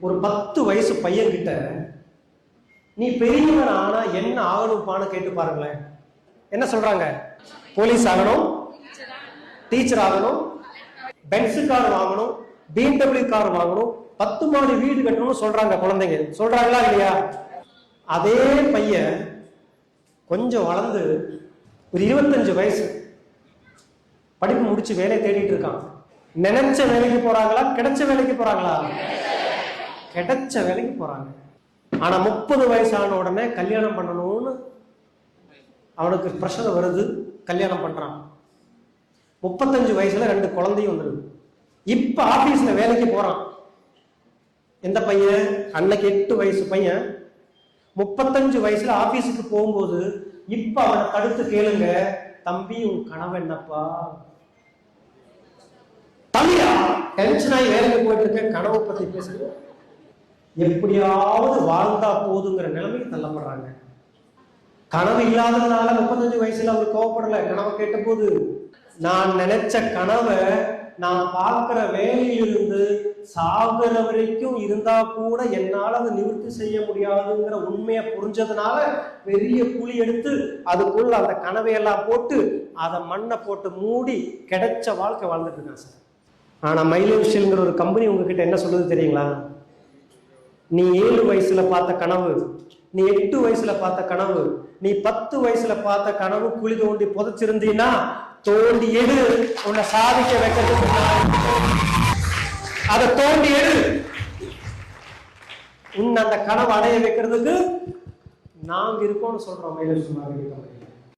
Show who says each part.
Speaker 1: ஒரு 10 வயசு பையன் கிட்ட நீ பெரியவன் ஆனா என்ன ஆகணும்பான்னு கேட்டு பாருங்களேன். என்ன சொல்றாங்க? போலீஸ் ஆகணும், டீச்சர் ஆகணும், பென்ஸ் கார் வாங்கணும், BMW கார் வாங்கணும், 10 மாடி வீடு கட்டணும்னு சொல்றாங்க குழந்தைங்க. சொல்றாங்களா இல்லையா? அதே பையன் கொஞ்சம் வளர்ந்து ஒரு 25 வயசு படிப்பு முடிச்சு வேலை தேடிட்டு இருக்கான். நினைச்ச வேலைக்கு போறாங்களா? கிடைச்ச வேலைக்கு போறாங்களா? கிடைச்ச வேலைக்கு போறாங்க. ஆனா 30 வயசான உடனே கல்யாணம் பண்ணணும்னு அவனுக்கு பிரஷர் வருது, கல்யாணம் பண்றான். 35 வயசுல 2 குழந்தையும் வந்துருது. இப்ப ஆபீஸ்ல வேலைக்கு போறான். எந்த பையன்? அன்னைக்கு 8 வயசு பையன் 35 வயசுல ஆபீஸுக்கு போகும்போது இப்ப அவனை தடுத்து கேளுங்க, தம்பி உன் கனவு என்னப்பா? தம்பியா டென்ஷன் ஆகி வேலைக்கு போயிட்டு இருக்க, கனவை பத்தி பேசுங்க. எப்படியாவது வாழ்ந்தா போதுங்கிற நிலைமைக்கு தள்ளப்படுறாங்க. கனவு இல்லாததுனால 35 வயசுல அவர் கோவப்படல. கனவை கேட்ட போது நான் நினைச்ச கனவை நான் பார்க்கிற வேலையிலிருந்து சாகுற வரைக்கும் இருந்தா கூட என்னால அதை நிவர்த்தி செய்ய முடியாதுங்கிற உண்மையை புரிஞ்சதுனால பெரிய குழி எடுத்து அதுக்குள்ள அந்த கனவையெல்லாம் போட்டு அதை மண்ணை போட்டு மூடி கிடைச்ச வாழ்க்கை வாழ்ந்துட்டு இருக்கான் சார். ஆனா மைலேஷியல்ங்கிற ஒரு கம்பெனி உங்ககிட்ட என்ன சொல்லுது தெரியுங்களா? நீ 7 வயசுல பார்த்த கனவு, நீ 8 வயசுல பார்த்த கனவு, நீ 10 வயசுல பார்த்த கனவு குழி தோண்டி புதைச்சிருந்தீன்னா தோண்டி எடு, உன்னை சாதிக்க வைக்கிறதுக்கு அதை தோண்டி எடு. உன்னை அந்த கனவு அடைய வைக்கிறதுக்கு நாங்க இருக்கோம்னு சொல்றோம் மைலேஷ் மார்க்கெட்டிங் கம்பெனி.